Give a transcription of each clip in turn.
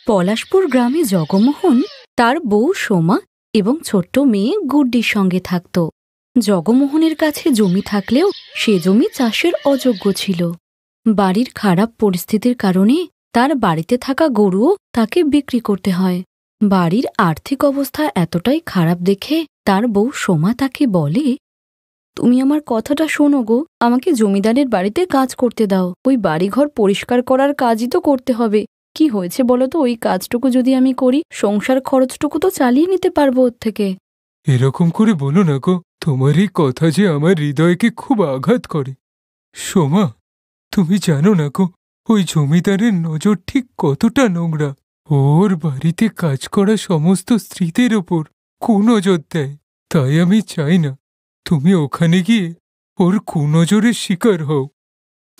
পলাশপুর গ্রামে জগমোহন তার বউ সোমা এবং ছোট্ট মেয়ে গুড্ডির সঙ্গে থাকত। জগমোহনের কাছে জমি থাকলেও সে জমি চাষের অযোগ্য ছিল। বাড়ির খারাপ পরিস্থিতির কারণে তার বাড়িতে থাকা গরুও তাকে বিক্রি করতে হয়। বাড়ির আর্থিক অবস্থা এতটাই খারাপ দেখে তার বউ সোমা তাকে বলে, তুমি আমার কথাটা শোনো গো, আমাকে জমিদারের বাড়িতে কাজ করতে দাও। ওই বাড়িঘর পরিষ্কার করার কাজই তো করতে হবে। কি হয়েছে বলো তো, ওই কাজটুকু যদি আমি করি সংসার খরচটুকু তো চালিয়ে নিতে পারবো ওর থেকে। এরকম করে বলো না গো, তোমার এই কথা যে আমার হৃদয়কে খুব আঘাত করে। সোমা, তুমি জানো না গো, ওই জমিদারের নজর ঠিক কতটা নোংরা। ওর বাড়িতে কাজ করা সমস্ত স্ত্রীদের ওপর কুনজর দেয়। তাই আমি চাই না তুমি ওখানে গিয়ে ওর কুনজরের শিকার হও।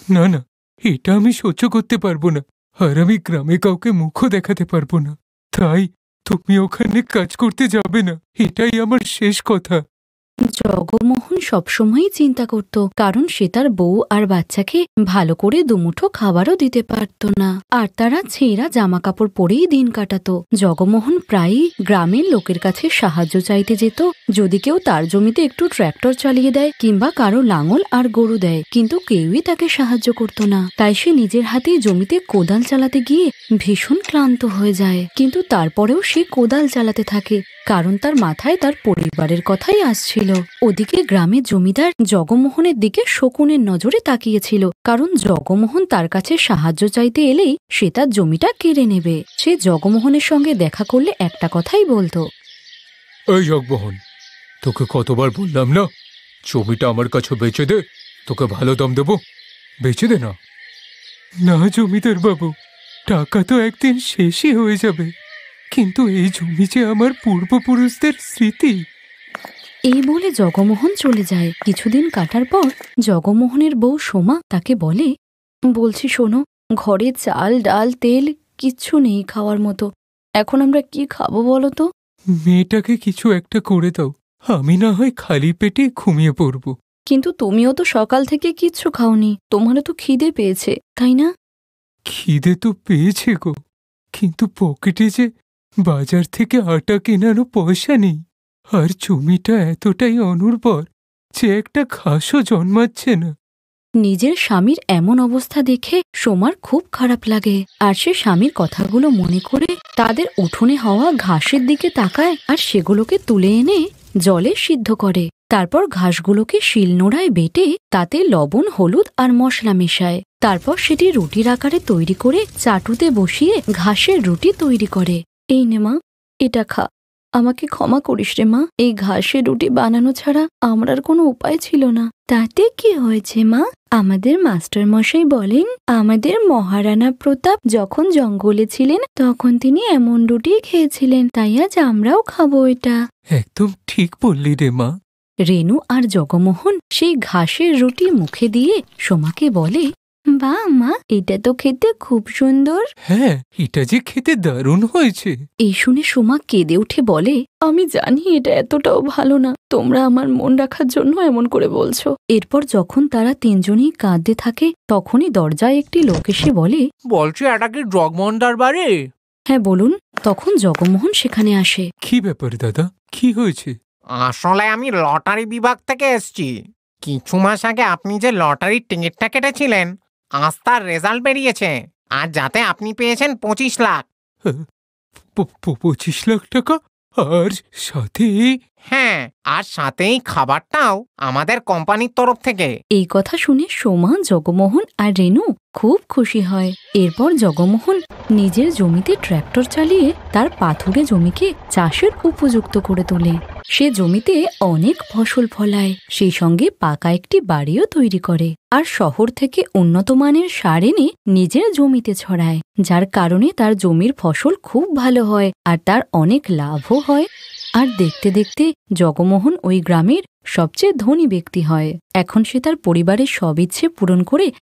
না না, এটা আমি সহ্য করতে পারবো না, আর আমি গ্রামে কাউকে মুখও দেখাতে পারবো না। তাই তুমি ওখানে কাজ করতে যাবে না, এটাই আমার শেষ কথা। জগমোহন সবসময়ই চিন্তা করত, কারণ সে তার বউ আর বাচ্চাকে ভালো করে দুমুঠো খাবারও দিতে পারত না, আর তারা ছেঁড়া জামা কাপড় পরেই দিন কাটাতো। জগমোহন প্রায়ই গ্রামের লোকের কাছে সাহায্য চাইতে যেত, যদি কেউ তার জমিতে একটু ট্র্যাক্টর চালিয়ে দেয় কিংবা কারো লাঙল আর গরু দেয়, কিন্তু কেউই তাকে সাহায্য করত না। তাই সে নিজের হাতে জমিতে কোদাল চালাতে গিয়ে ভীষণ ক্লান্ত হয়ে যায়, কিন্তু তারপরেও সে কোদাল চালাতে থাকে, কারণ তার মাথায় তার পরিবারের কথাই আসছিল। ওদিকে গ্রামের জমিদার জগমোহনের দিকে শকুনের নজরে তাকিয়েছিল, কারণ জগমোহন তার কাছে সাহায্য চাইতে এলেই সে তার জমিটা কেড়ে নেবে। সে জগমোহনের সঙ্গে দেখা করলে একটা কথাই বলতো, এই জগমোহন, তোকে কতবার বললাম না জমিটা আমার কাছে বেচে দে, তোকে ভালো দাম দেব, বেচে দে না। না জমিদার বাবু, টাকা তো একদিন শেষই হয়ে যাবে, কিন্তু এই জমি যে আমার পূর্বপুরুষদের স্মৃতি। এই বলে জগমোহন চলে যায়। কিছুদিন কাটার পর জগমোহনের বউ সোমা তাকে বলে, বলছি শোনো, ঘরে চাল ডাল তেল কিচ্ছু নেই খাওয়ার মতো, এখন আমরা কি খাবো বলো তো? মেয়েটাকে কিছু একটা করে দাও, আমি না হয় খালি পেটে ঘুমিয়ে পড়ব। কিন্তু তুমিও তো সকাল থেকে কিচ্ছু খাওনি, তোমারও তো খিদে পেয়েছে, তাই না? খিদে তো পেয়েছে গো, কিন্তু পকেটে যে বাজার থেকে আটা কেনারও পয়সা নেই, আর জমিটা এতটাই অনুর্বর যে একটা ঘাসও জন্মাচ্ছে না। নিজের স্বামীর এমন অবস্থা দেখে সোমার খুব খারাপ লাগে, আর সে স্বামীর কথাগুলো মনে করে তাদের উঠোনে হওয়া ঘাসের দিকে তাকায় আর সেগুলোকে তুলে এনে জলে সিদ্ধ করে। তারপর ঘাসগুলোকে শিলনোড়ায় বেটে তাতে লবণ হলুদ আর মশলা মেশায়। তারপর সেটি রুটির আকারে তৈরি করে চাটুতে বসিয়ে ঘাসের রুটি তৈরি করে। এই নে মা, এটা খা, আমাকে ক্ষমা করিস রে মা, এই ঘাসের রুটি বানানো ছাড়া আমার আর কোনো উপায় ছিল না। তাতে কি হয়েছে মা? আমাদের মাস্টার মশাই বলেন, আমাদের মহারানা প্রতাপ যখন জঙ্গলে ছিলেন তখন তিনি এমন রুটি খেয়েছিলেন, তাই আজ আমরাও খাবো এটা। একদম ঠিক বললি রে মা। রেনু আর জগমোহন সেই ঘাসের রুটি মুখে দিয়ে সোমাকে বলে, বাহ মা, এটা তো খেতে খুব সুন্দর। হ্যাঁ, এটা যে খেতে দারুণ হয়েছে। এই শুনে সোমা কেঁদে উঠে বলে, আমি জানি এটা এতটাও ভালো না, তোমরা আমার মন রাখার জন্য এমন করে বলছো। এরপর যখন তারা তিনজনই কাঁদতে থাকে তখনই দরজায় একটি লোক এসে বলে, বলছি এটা কি জগমোহনদার বাড়ি? হ্যাঁ বলুন। তখন জগমোহন সেখানে আসে। কি ব্যাপার দাদা, কি হয়েছে? আসলে আমি লটারি বিভাগ থেকে এসেছি। কিছু মাস আগে আপনি যে লটারির টিকিটটা কেটেছিলেন, আজ তার রেজাল্ট বেরিয়েছে, আর যাতে আপনি পেয়েছেন 25 লাখ। 25 লাখ টাকা? আর সাথে? হ্যাঁ, আর সাথেই খাবারটাও আমাদের কোম্পানির তরফ থেকে। এই কথা শুনে সোমা, জগমোহন আর রেনু খুব খুশি হয়। এরপর জগমোহন নিজের জমিতে ট্র্যাক্টর চালিয়ে তার পাথুরে জমিকে চাষের উপযুক্ত করে তোলে। সে জমিতে অনেক ফসল ফলায়, সেই সঙ্গে পাকা একটি বাড়িও তৈরি করে, আর শহর থেকে উন্নত মানের সার এনে নিজের জমিতে ছড়ায়, যার কারণে তার জমির ফসল খুব ভালো হয় আর তার অনেক লাভও হয়। আর দেখতে দেখতে জগমোহন ওই গ্রামের সবচেয়ে ধনী ব্যক্তি হয়। এখন সে তার পরিবারের সব ইচ্ছে পূরণ করে